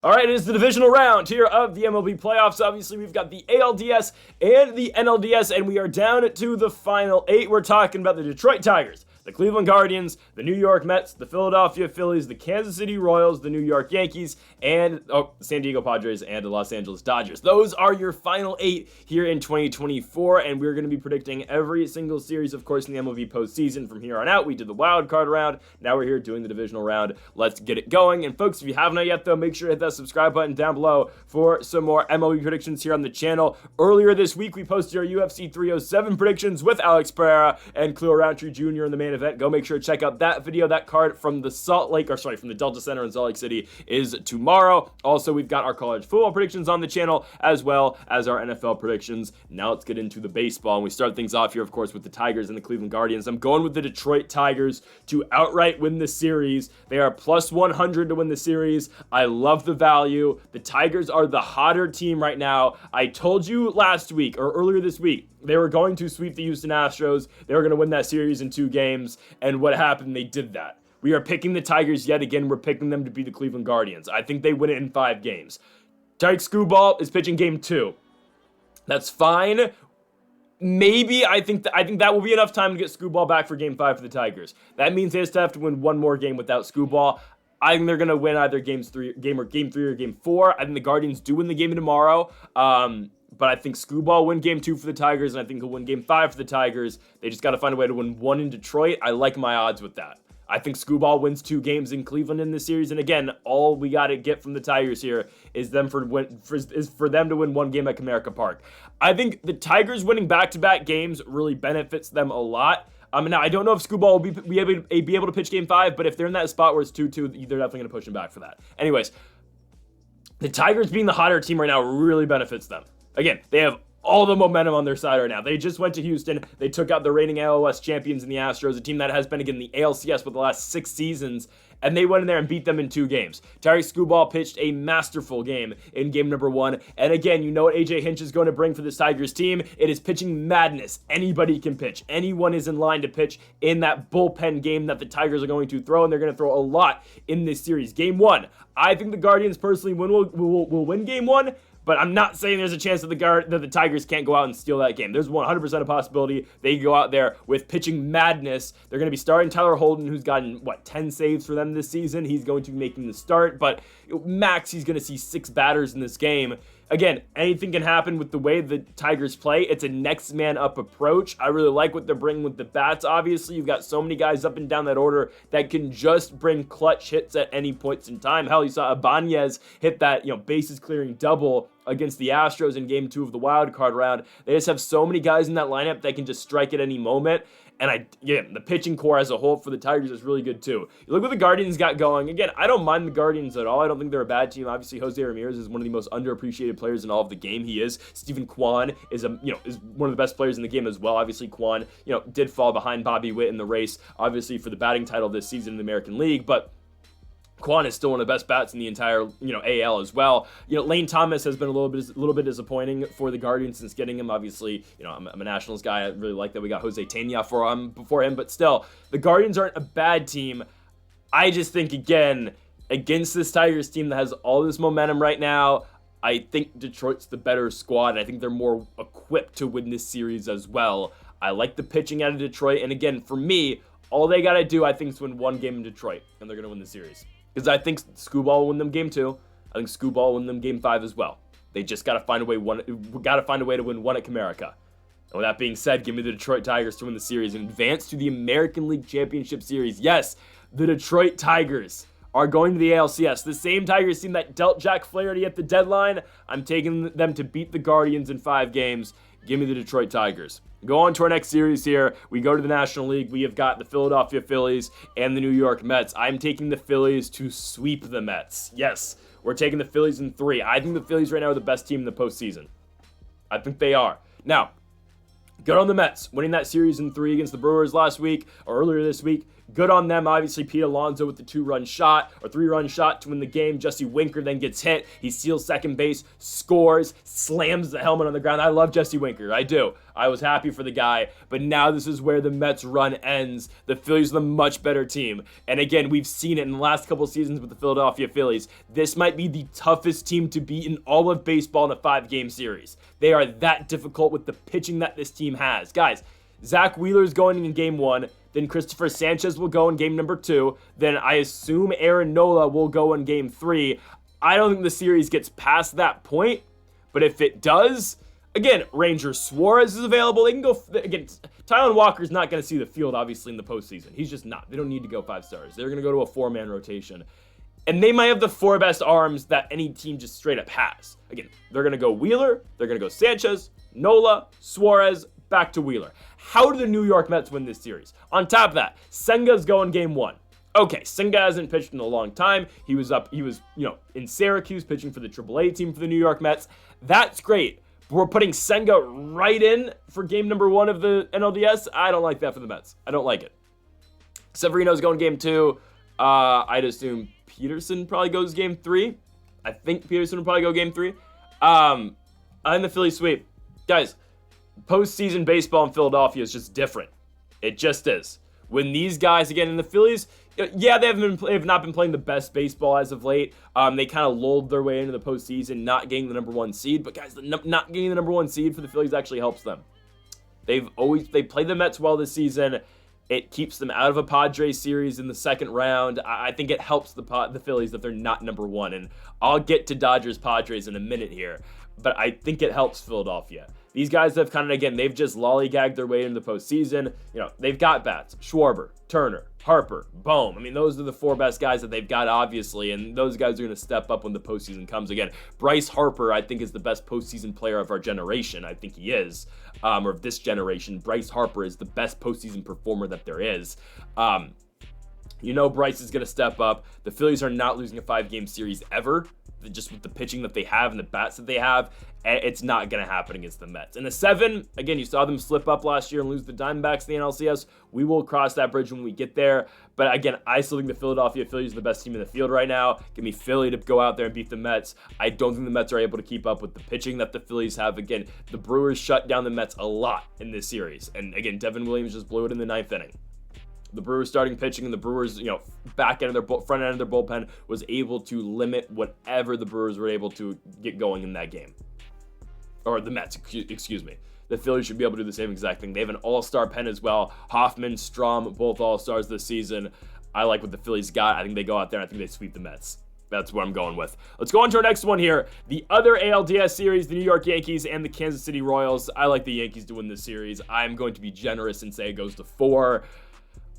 All right, it is the divisional round here of the MLB playoffs. Obviously, we've got the ALDS and the NLDS, and we are down to the final 8. We're talking about the Detroit Tigers, the Cleveland Guardians, the New York Mets, the Philadelphia Phillies, the Kansas City Royals, the New York Yankees, and San Diego Padres and the Los Angeles Dodgers. Those are your final 8 here in 2024, and we're going to be predicting every single series, of course, in the MLB postseason from here on out. We did the wild card round. Now we're here doing the divisional round. Let's get it going. And folks, if you haven't yet, though, make sure to hit that subscribe button down below for some more MLB predictions here on the channel. Earlier this week, we posted our UFC 307 predictions with Alex Pereira and Cleo Roundtree Jr. in the main event. Go make sure to check out that video. That card from the from the Delta Center in Salt Lake City is tomorrow. Also, we've got our college football predictions on the channel, as well as our NFL predictions. Now let's get into the baseball, and we start things off here, of course, with the Tigers and the Cleveland Guardians. I'm going with the Detroit Tigers to outright win the series. They are plus 100 to win the series. I love the value. The Tigers are the hotter team right now. I told you last week or earlier this week they were going to sweep the Houston Astros. They were going to win that series in 2 games. And what happened? They did that. We are picking the Tigers yet again. We're picking them to be the Cleveland Guardians. I think they win it in 5 games. Tyke Skubal is pitching game 2. That's fine. Maybe I think that will be enough time to get Skubal back for game 5 for the Tigers. That means they just have to win one more game without Skubal. I think they're going to win either game 3 or game 4. I think the Guardians do win the game tomorrow. But I think Skubal will win game 2 for the Tigers, and I think he'll win game 5 for the Tigers. They just got to find a way to win 1 in Detroit. I like my odds with that. I think Skubal wins 2 games in Cleveland in this series. And again, all we got to get from the Tigers here is for them to win 1 game at Comerica Park. I think the Tigers winning back-to-back games really benefits them a lot. Now, I don't know if Skubal will be able to pitch game 5, but if they're in that spot where it's 2-2, they're definitely going to push him back for that. Anyways, the Tigers being the hotter team right now really benefits them. Again, they have all the momentum on their side right now. They just went to Houston. They took out the reigning AL West champions in the Astros, a team that has been, again, the ALCS for the last 6 seasons, and they went in there and beat them in 2 games. Tyke Skubal pitched a masterful game in game number 1, and again, you know what AJ Hinch is going to bring for this Tigers team? It is pitching madness. Anybody can pitch. Anyone is in line to pitch in that bullpen game that the Tigers are going to throw, and they're going to throw a lot in this series. Game 1, I think the Guardians personally will win game 1, but I'm not saying there's a chance that the Tigers can't go out and steal that game. There's 100% a possibility they go out there with pitching madness. They're going to be starting Tyler Holden, who's gotten, 10 saves for them this season. He's going to be making the start, but max, he's going to see 6 batters in this game. Again, anything can happen with the way the Tigers play. It's a next man up approach. I really like what they're bringing with the bats. Obviously, you've got so many guys up and down that order that can just bring clutch hits at any points in time. Hell, you saw Ibanez hit that, bases clearing double against the Astros in game 2 of the wild card round. They just have so many guys in that lineup that can just strike at any moment. And the pitching core as a whole for the Tigers is really good too. You look what the Guardians got going. Again, I don't mind the Guardians at all. I don't think they're a bad team. Obviously, Jose Ramirez is one of the most underappreciated players in all of the game. He is. Stephen Kwan is one of the best players in the game as well. Obviously, Kwan, did fall behind Bobby Witt in the race, obviously for the batting title this season in the American League, but Kwan is still one of the best bats in the entire, AL as well. Lane Thomas has been a little bit disappointing for the Guardians since getting him. Obviously, I'm a Nationals guy. I really like that we got Jose Tena before him, but still, the Guardians aren't a bad team. I just think, again, against this Tigers team that has all this momentum right now, I think Detroit's the better squad, and I think they're more equipped to win this series as well. I like the pitching out of Detroit, and again, for me, all they got to do, I think, is win 1 game in Detroit, and they're going to win the series. Because I think Skubal will win them game 2. I think Skubal will win them game 5 as well. They just got to find a way to win 1 at Comerica. And with that being said, give me the Detroit Tigers to win the series and advance to the American League Championship Series. Yes, the Detroit Tigers are going to the ALCS. The same Tigers team that dealt Jack Flaherty at the deadline. I'm taking them to beat the Guardians in 5 games. Give me the Detroit Tigers. Go on to our next series here. We go to the National League. We have got the Philadelphia Phillies and the New York Mets. I'm taking the Phillies to sweep the Mets. Yes, we're taking the Phillies in 3. I think the Phillies right now are the best team in the postseason. I think they are. Now, good on the Mets, winning that series in 3 against the Brewers last week, or earlier this week. Good on them. Obviously, Pete Alonso with the 2-run shot or 3-run shot to win the game. Jesse Winker then gets hit. He steals second base, scores, slams the helmet on the ground. I love Jesse Winker. I do. I was happy for the guy. But now this is where the Mets run ends. The Phillies are the much better team. And again, we've seen it in the last couple seasons with the Philadelphia Phillies. This might be the toughest team to beat in all of baseball in a 5-game series. They are that difficult with the pitching that this team has. Guys, Zach Wheeler is going in game 1. Then Christopher Sanchez will go in game number 2. Then I assume Aaron Nola will go in game 3. I don't think the series gets past that point. But if it does, again, Ranger Suarez is available. They can go, again, Tylan Walker's not going to see the field, obviously, in the postseason. He's just not. They don't need to go 5 stars. They're going to go to a 4-man rotation. And they might have the 4 best arms that any team just straight up has. Again, they're going to go Wheeler. They're going to go Sanchez, Nola, Suarez, back to Wheeler. How do the New York Mets win this series? On top of that, Senga's going game 1. Okay, Senga hasn't pitched in a long time. He was, in Syracuse pitching for the AAA team for the New York Mets. That's great. But we're putting Senga right in for game number 1 of the NLDS. I don't like that for the Mets. I don't like it. Severino's going game 2. I'd assume Peterson probably goes game 3. I think Peterson will probably go game 3. And the Philly sweep. Guys, postseason baseball in Philadelphia is just different. It just is. When these guys, again, in the Phillies, yeah, they have not been playing the best baseball as of late. They kind of lulled their way into the postseason, not getting the number 1 seed. But guys, not getting the number 1 seed for the Phillies actually helps them. They played the Mets well this season. It keeps them out of a Padres series in the second round. I think it helps the Phillies that they're not number 1. And I'll get to Dodgers-Padres in a minute here. But I think it helps Philadelphia. These guys have kind of, again, they've just lollygagged their way into the postseason. They've got bats. Schwarber, Turner, Harper, Bohm. I mean, those are the 4 best guys that they've got, obviously, and those guys are going to step up when the postseason comes. Again, Bryce Harper, I think, is the best postseason player of our generation. I think he is, or of this generation. Bryce Harper is the best postseason performer that there is. Bryce is going to step up. The Phillies are not losing a 5-game series ever. Just with the pitching that they have and the bats that they have, it's not going to happen against the Mets. In the 7, again, you saw them slip up last year and lose the Diamondbacks in the NLCS. We will cross that bridge when we get there. But again, I still think the Philadelphia Phillies are the best team in the field right now. Give me Philly to go out there and beat the Mets. I don't think the Mets are able to keep up with the pitching that the Phillies have. Again, the Brewers shut down the Mets a lot in this series. And again, Devin Williams just blew it in the 9th inning. The Brewers starting pitching and the Brewers, back end of their front end of their bullpen was able to limit whatever the Brewers were able to get going in that game. Or the Mets, excuse me. The Phillies should be able to do the same exact thing. They have an all-star pen as well. Hoffman, Strom, both all-stars this season. I like what the Phillies got. I think they go out there and I think they sweep the Mets. That's what I'm going with. Let's go on to our next one here. The other ALDS series, the New York Yankees and the Kansas City Royals. I like the Yankees to win this series. I'm going to be generous and say it goes to 4.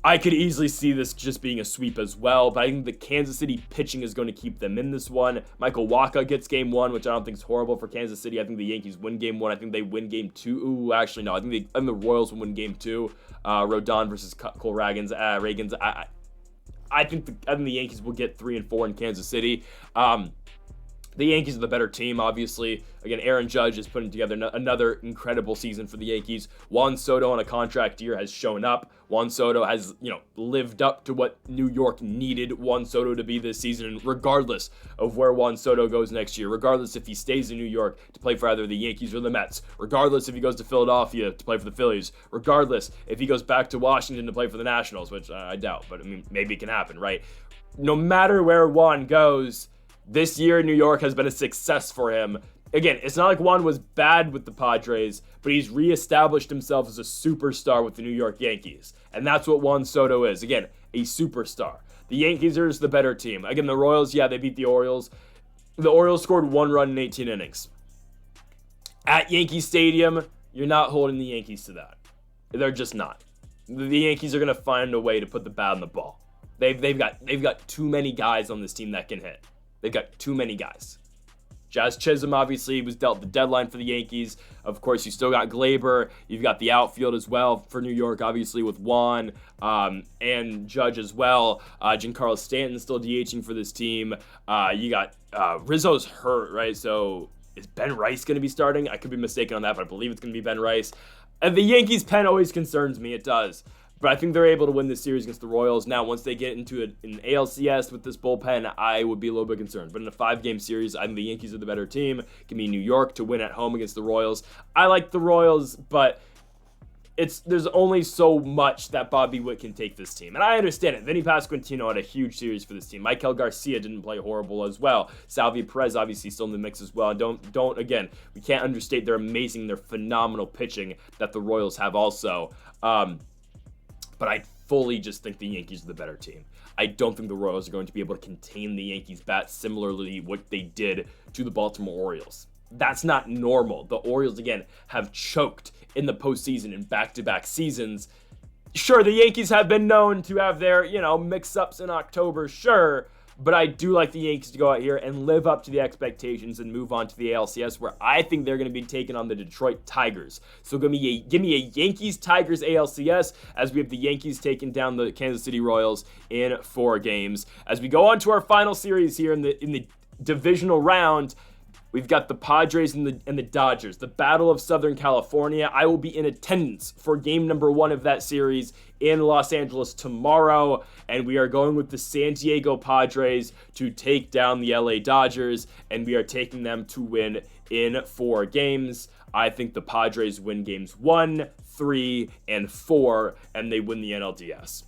I could easily see this just being a sweep as well, but I think the Kansas City pitching is going to keep them in this one. Michael Wacha gets game 1, which I don't think is horrible for Kansas City. I think the Yankees win game 1. I think they win game 2. Ooh, actually, no. I think the Royals will win game 2. Rodon versus Cole Ragans. I think the Yankees will get 3 and 4 in Kansas City. The Yankees are the better team, obviously. Again, Aaron Judge is putting together another incredible season for the Yankees. Juan Soto on a contract year has shown up. Juan Soto has, lived up to what New York needed Juan Soto to be this season. And regardless of where Juan Soto goes next year, regardless if he stays in New York to play for either the Yankees or the Mets, regardless if he goes to Philadelphia to play for the Phillies, regardless if he goes back to Washington to play for the Nationals, which I doubt, but I mean, maybe it can happen, right? No matter where Juan goes, this year in New York has been a success for him. Again, it's not like Juan was bad with the Padres, but he's reestablished himself as a superstar with the New York Yankees. And that's what Juan Soto is. Again, a superstar. The Yankees are just the better team. Again, the Royals, yeah, they beat the Orioles. The Orioles scored 1 run in 18 innings. At Yankee Stadium, you're not holding the Yankees to that. They're just not. The Yankees are going to find a way to put the bat on the ball. They've got too many guys on this team that can hit. They've got too many guys. Jazz Chisholm obviously was dealt the deadline for the Yankees. Of course, you still got Glaber. You've got the outfield as well for New York, obviously with Juan and Judge as well. Giancarlo Stanton still DHing for this team. You got Rizzo's hurt, right? So is Ben Rice going to be starting? I could be mistaken on that, but I believe it's going to be Ben Rice. And the Yankees pen always concerns me. It does. But I think they're able to win this series against the Royals. Now, once they get into an ALCS with this bullpen, I would be a little bit concerned. But in a 5-game series, I think the Yankees are the better team. Give me New York to win at home against the Royals. I like the Royals, but there's only so much that Bobby Witt can take this team. And I understand it. Vinny Pasquantino had a huge series for this team. Michael Garcia didn't play horrible as well. Salvia Perez obviously still in the mix as well. Again, we can't understate their amazing, their phenomenal pitching that the Royals have also. But I fully just think the Yankees are the better team. I don't think the Royals are going to be able to contain the Yankees' bats similarly what they did to the Baltimore Orioles. That's not normal. The Orioles, again, have choked in the postseason in back-to-back seasons. Sure, the Yankees have been known to have their, mix-ups in October, sure. But I do like the Yankees to go out here and live up to the expectations and move on to the ALCS, where I think they're going to be taking on the Detroit Tigers. So give me a Yankees-Tigers ALCS as we have the Yankees taking down the Kansas City Royals in 4 games. As we go on to our final series here in the divisional round, we've got the Padres and the Dodgers, the Battle of Southern California. I will be in attendance for game number 1 of that series in Los Angeles tomorrow, and we are going with the San Diego Padres to take down the LA Dodgers, and we are taking them to win in 4 games. I think the Padres win games 1, 3, and 4, and they win the NLDS.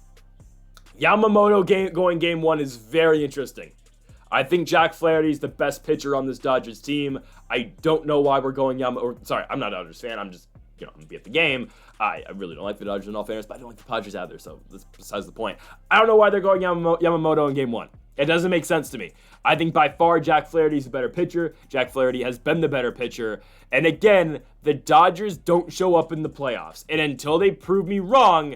Yamamoto going game 1 is very interesting. I think Jack Flaherty is the best pitcher on this Dodgers team. I don't know why we're going Sorry, I'm not a Dodgers fan. I'm just, I'm going to be at the game. I really don't like the Dodgers in all fairness, but I don't like the Padres either, so that's besides the point. I don't know why they're going Yamamoto in game 1. It doesn't make sense to me. I think by far Jack Flaherty is the better pitcher. Jack Flaherty has been the better pitcher. And again, the Dodgers don't show up in the playoffs. And until they prove me wrong,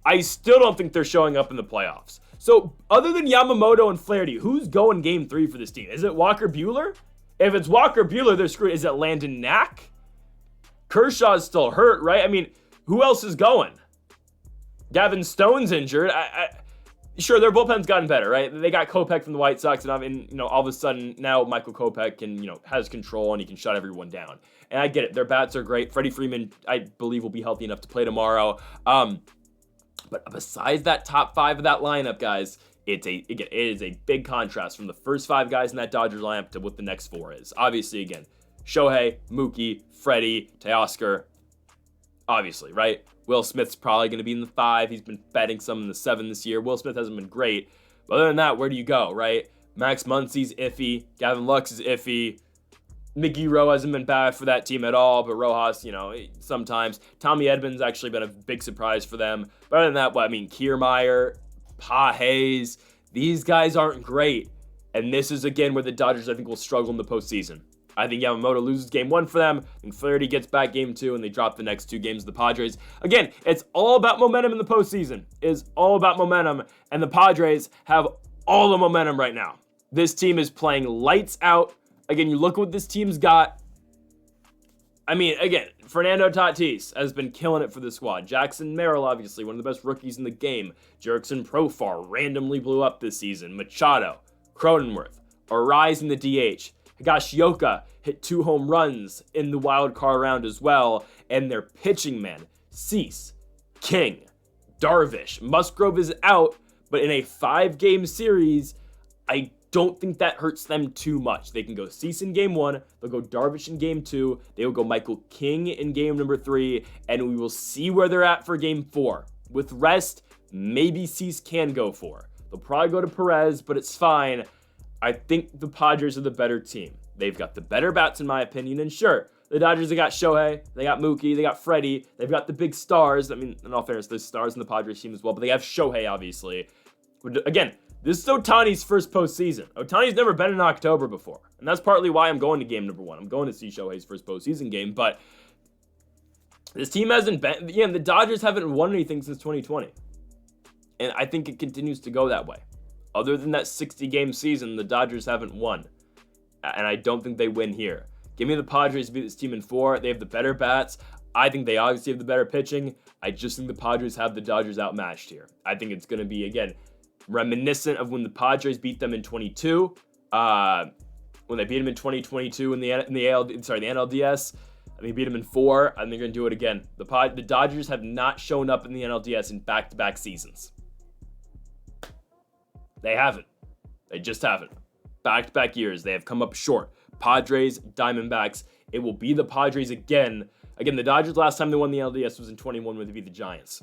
I still don't think they're showing up in the playoffs. So other than Yamamoto and Flaherty, who's going game 3 for this team? Is it Walker Buehler? If it's Walker Buehler, they're screwed. Is it Landon Knack? Kershaw's still hurt, right? I mean, who else is going? Gavin Stone's injured. Sure, their bullpen's gotten better, right? They got Kopech from the White Sox, and all of a sudden now Michael Kopech can, has control and he can shut everyone down. And I get it. Their bats are great. Freddie Freeman, I believe, will be healthy enough to play tomorrow. But besides that top 5 of that lineup, guys, it is a big contrast from the first 5 guys in that Dodgers lineup to what the next 4 is. Obviously, again, Shohei, Mookie, Freddie, Teoscar. Obviously, right? Will Smith's probably going to be in the 5. He's been batting some in the 7 this year. Will Smith hasn't been great. But other than that, where do you go, right? Max Muncy's iffy. Gavin Lux is iffy. Miggy Rowe hasn't been bad for that team at all, but Rojas, sometimes. Tommy Edmonds actually been a big surprise for them. But other than that, Kiermaier, Pa Hayes, these guys aren't great. And this is, again, where the Dodgers, I think, will struggle in the postseason. I think Yamamoto loses game 1 for them. I think Flaherty gets back game 2, and they drop the next 2 games of the Padres. Again, it's all about momentum in the postseason. It's all about momentum, and the Padres have all the momentum right now. This team is playing lights out. Again, you look what this team's got. Again, Fernando Tatis has been killing it for the squad. Jackson Merrill, obviously, one of the best rookies in the game. Jerickson Profar randomly blew up this season. Machado, Cronenworth, Arise in the DH. Higashioka hit 2 home runs in the wild card round as well. And their pitching, man, Cease, King, Darvish. Musgrove is out, but in a 5-game series, I don't think that hurts them too much. They can go Cease in game 1, they'll go Darvish in game 2, they will go Michael King in game number 3, and we will see where they're at for game 4. With rest, maybe Cease can go 4. They'll probably go to Perez, but it's fine. I think the Padres are the better team. They've got the better bats, in my opinion, and sure, the Dodgers have got Shohei, they got Mookie, they got Freddie, they've got the big stars. In all fairness, there's stars in the Padres team as well, but they have Shohei, obviously. Again, this is Ohtani's first postseason. Ohtani's never been in October before, and that's partly why I'm going to game number 1. I'm going to see Shohei's first postseason game, but this team hasn't been... the Dodgers haven't won anything since 2020, and I think it continues to go that way. Other than that 60-game season, the Dodgers haven't won, and I don't think they win here. Give me the Padres to beat this team in 4. They have the better bats. I think they obviously have the better pitching. I just think the Padres have the Dodgers outmatched here. I think it's going to be, again, reminiscent of when the Padres beat them in 22. When they beat them in 2022 in the NLDS. I think they beat them in 4. I think they're going to do it again. The Dodgers have not shown up in the NLDS in back-to-back seasons. They haven't. They just haven't. Back-to-back years, they have come up short. Padres, Diamondbacks. It will be the Padres again. Again, the Dodgers, last time they won the NLDS was in 21 when they beat the Giants.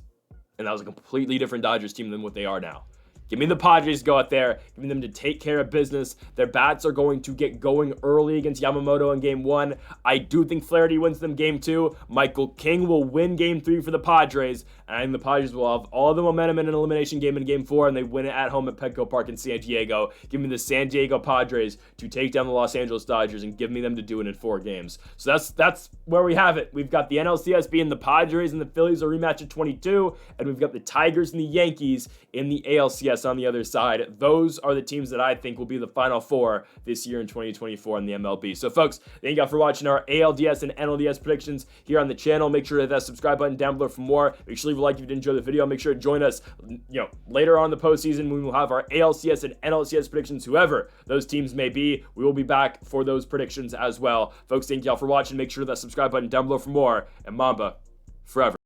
And that was a completely different Dodgers team than what they are now. Give me the Padres to go out there. Give me them to take care of business. Their bats are going to get going early against Yamamoto in Game 1. I do think Flaherty wins them Game 2. Michael King will win Game 3 for the Padres. And I think the Padres will have all the momentum in an elimination game in Game 4, and they win it at home at Petco Park in San Diego. Give me the San Diego Padres to take down the Los Angeles Dodgers, and give me them to do it in 4 games. So that's where we have it. We've got the NLCS being the Padres and the Phillies, a rematch at 22, and we've got the Tigers and the Yankees in the ALCS on the other side. Those are the teams that I think will be the Final 4 this year in 2024 in the MLB. So, folks, thank you all for watching our ALDS and NLDS predictions here on the channel. Make sure to hit that subscribe button down below for more. Make sure to leave a like if you did enjoy the video. Make sure to join us, later on in the postseason when we will have our ALCS and NLCS predictions. Whoever those teams may be, we will be back for those predictions as well. Folks, thank you all for watching. Make sure to hit that subscribe button down below for more. And Mamba, forever.